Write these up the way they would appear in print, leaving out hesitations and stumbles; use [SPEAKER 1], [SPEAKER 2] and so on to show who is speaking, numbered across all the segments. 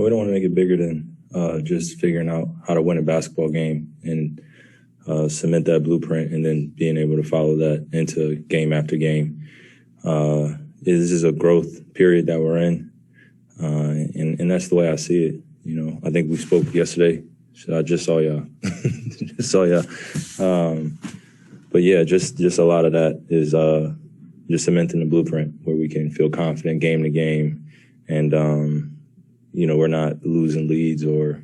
[SPEAKER 1] we don't want to make it bigger than just figuring out how to win a basketball game and cement that blueprint and then being able to follow that into game after game. This is a growth period that we're in, and that's the way I see it. You know, I think we spoke yesterday, so I just saw y'all. Just saw y'all. But yeah, just a lot of that is just cementing the blueprint where we can feel confident game to game, and you know, we're not losing leads or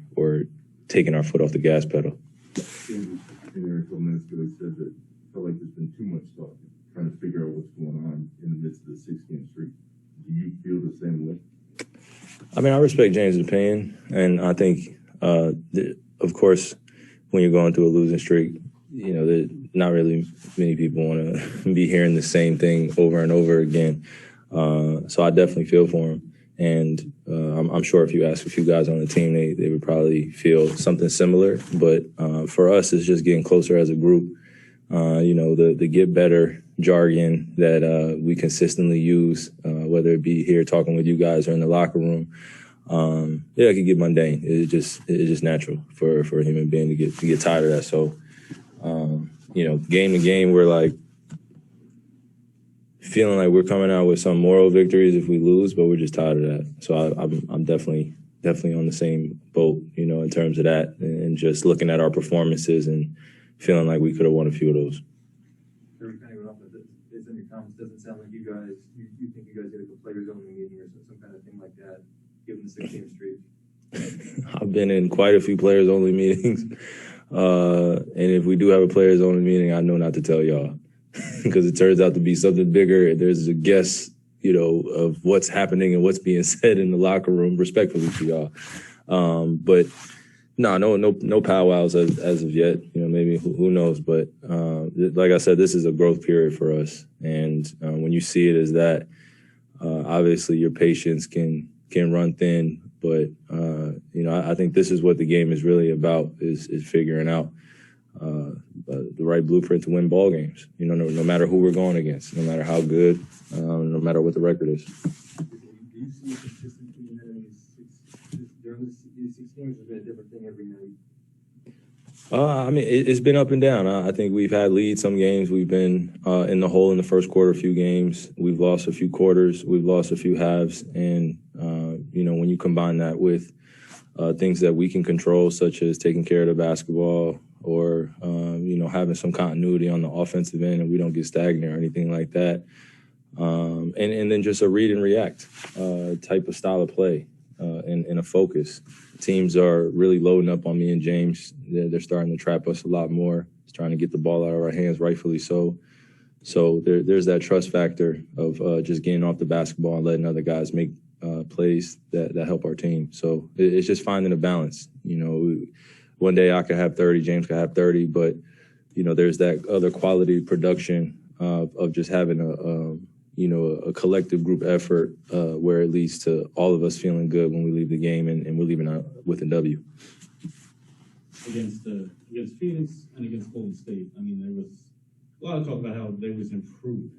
[SPEAKER 1] taking our foot off the gas pedal.
[SPEAKER 2] A couple minutes ago, he said that it felt like there's been too much talk, trying to figure out what's going on in the midst of the 6-game streak. Do you feel the same way?
[SPEAKER 1] I mean, I respect James' opinion, and I think, of course, when you're going through a losing streak, you know, not really many people want to be hearing the same thing over and over again. So I definitely feel for him. And I'm sure if you ask a few guys on the team, they would probably feel something similar. But for us, it's just getting closer as a group. You know, the get better jargon that we consistently use, whether it be here talking with you guys or in the locker room. Yeah, it can get mundane. It's just natural for a human being to get tired of that. So, you know, game to game, we're like feeling like we're coming out with some moral victories if we lose, but we're just tired of that. So I'm definitely on the same boat, you know, in terms of that, and just looking at our performances and feeling like we could have won a few of those.
[SPEAKER 3] Kind of off of this, based on your comments, doesn't sound like you think you guys did a players only meeting or some kind of thing like that, given the 6-game streak.
[SPEAKER 1] I've been in quite a few players only meetings, and if we do have a players only meeting, I know not to tell y'all. Because it turns out to be something bigger. There's a guess, you know, of what's happening and what's being said in the locker room, respectfully to y'all. But no powwows as of yet. You know, maybe who knows? But like I said, this is a growth period for us, and when you see it as that, obviously your patience can run thin. But you know, I think this is what the game is really about: is figuring out the right blueprint to win ball games. You know, no matter who we're going against, no matter how good, no matter what the record is.
[SPEAKER 3] Do you see consistency in during these 6 games? Has been a different thing every night?
[SPEAKER 1] I mean, it's been up and down. I think we've had leads some games. We've been in the hole in the first quarter a few games. We've lost a few quarters. We've lost a few halves. And, you know, when you combine that with things that we can control, such as taking care of the basketball, or, you know, having some continuity on the offensive end and we don't get stagnant or anything like that. And then just a read and react type of style of play and a focus. Teams are really loading up on me and James. They're starting to trap us a lot more. It's trying to get the ball out of our hands, rightfully so. So there's that trust factor of just getting off the basketball and letting other guys make plays that help our team. So it's just finding a balance. You know, one day I could have 30, James could have 30, but, you know, there's that other quality production of just having a collective group effort where it leads to all of us feeling good when we leave the game and we're leaving out with a W.
[SPEAKER 4] Against Phoenix and against Golden State, I mean, there was a lot of talk about how they was improved,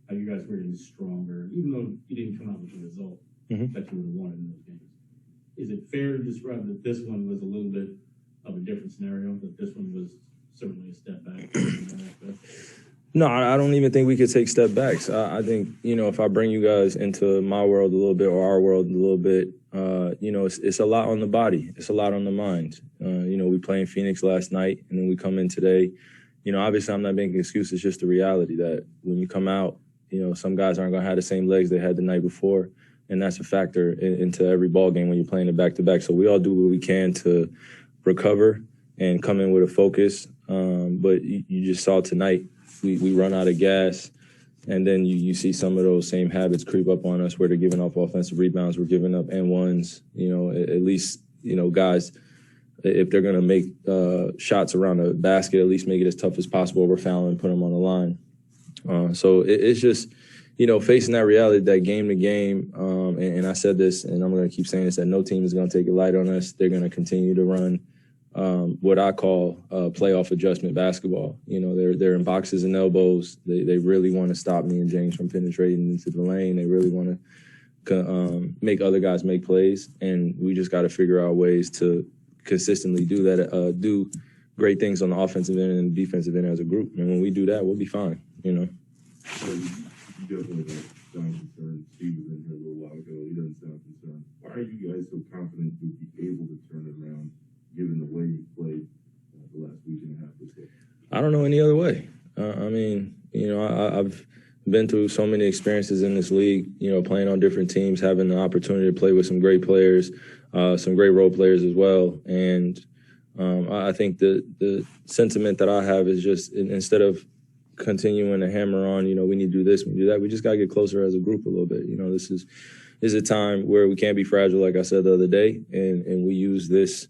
[SPEAKER 4] how you guys were getting stronger, even though you didn't come out with the result that you would have wanted in those games. Is it fair to describe that this one was a little bit of a different scenario, that this one was certainly a step back?
[SPEAKER 1] No, I don't even think we could take step backs. I think, you know, if I bring you guys into my world a little bit or our world a little bit, you know, it's a lot on the body. It's a lot on the mind. You know, we played in Phoenix last night and then we come in today. You know, obviously I'm not making excuses, just the reality that when you come out, you know, some guys aren't going to have the same legs they had the night before. And that's a factor into every ball game when you're playing it back-to-back. So we all do what we can to recover and come in with a focus. But you just saw tonight, we run out of gas, and then you see some of those same habits creep up on us where they're giving up offensive rebounds, we're giving up N1s. You know, at least, you know, guys, if they're going to make shots around the basket, at least make it as tough as possible. We're fouling, put them on the line. So it's just, you know, facing that reality that game to game, and I said this, and I'm going to keep saying this, that no team is going to take it light on us. They're going to continue to run what I call playoff adjustment basketball. You know, they're in boxes and elbows. They really want to stop me and James from penetrating into the lane. They really want to make other guys make plays, and we just got to figure out ways to consistently do that, do great things on the offensive end and defensive end as a group. And when we do that, we'll be fine, you know.
[SPEAKER 2] So you definitely don't sound concerned. Steve was in here a little while ago. He doesn't sound concerned. Why are you guys so confident you'll be able to turn it around, given the way you played the last week and a half or so?
[SPEAKER 1] I don't know any other way. I mean, you know, I've been through so many experiences in this league, you know, playing on different teams, having the opportunity to play with some great players, some great role players as well. And I think the sentiment that I have is just instead of continuing to hammer on, you know, we need to do this, we need to do that, we just got to get closer as a group a little bit. You know, this is a time where we can't be fragile, like I said the other day, and we use this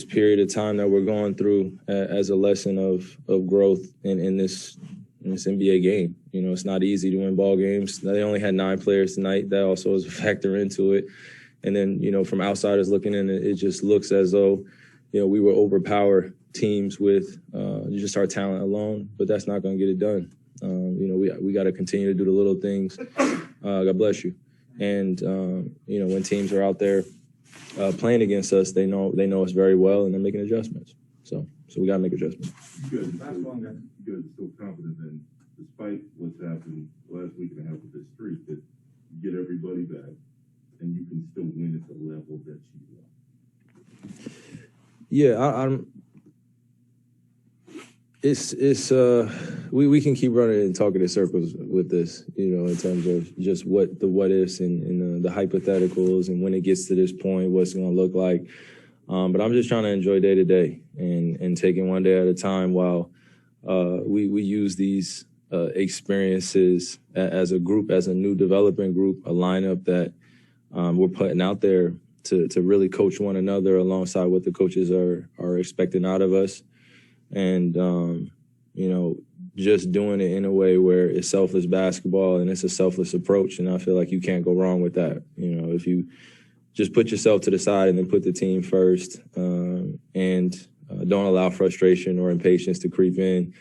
[SPEAKER 1] period of time that we're going through as a lesson of growth in this NBA game. You know, it's not easy to win ball games. They only had 9 players tonight. That also is a factor into it. And then, you know, from outsiders looking in, it just looks as though, you know, we will overpower teams with just our talent alone, but that's not going to get it done. You know, we got to continue to do the little things. God bless you. And, you know, when teams are out there playing against us, they know us very well, and they're making adjustments. So we got to make adjustments.
[SPEAKER 2] You guys are still confident then, despite what's happened last week and a half with this streak, that you get everybody back and you can still win at the level that you want.
[SPEAKER 1] Yeah, we can keep running and talking in circles with this, you know, in terms of just what ifs and the hypotheticals and when it gets to this point, what's it going to look like. But I'm just trying to enjoy day to day and taking one day at a time while we use these experiences as a group, as a new developing group, a lineup that we're putting out there to really coach one another alongside what the coaches are expecting out of us. And, you know, just doing it in a way where it's selfless basketball and it's a selfless approach. And I feel like you can't go wrong with that. You know, if you just put yourself to the side and then put the team first and don't allow frustration or impatience to creep in,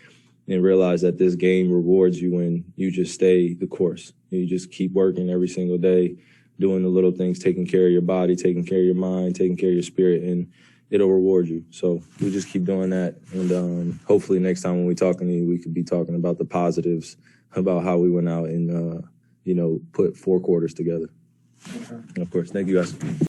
[SPEAKER 1] and realize that this game rewards you when you just stay the course. You just keep working every single day, doing the little things, taking care of your body, taking care of your mind, taking care of your spirit, and it'll reward you. So we just keep doing that. And hopefully next time when we're talking to you, we could be talking about the positives, about how we went out and, you know, put 4 quarters together. Okay. Of course. Thank you, guys.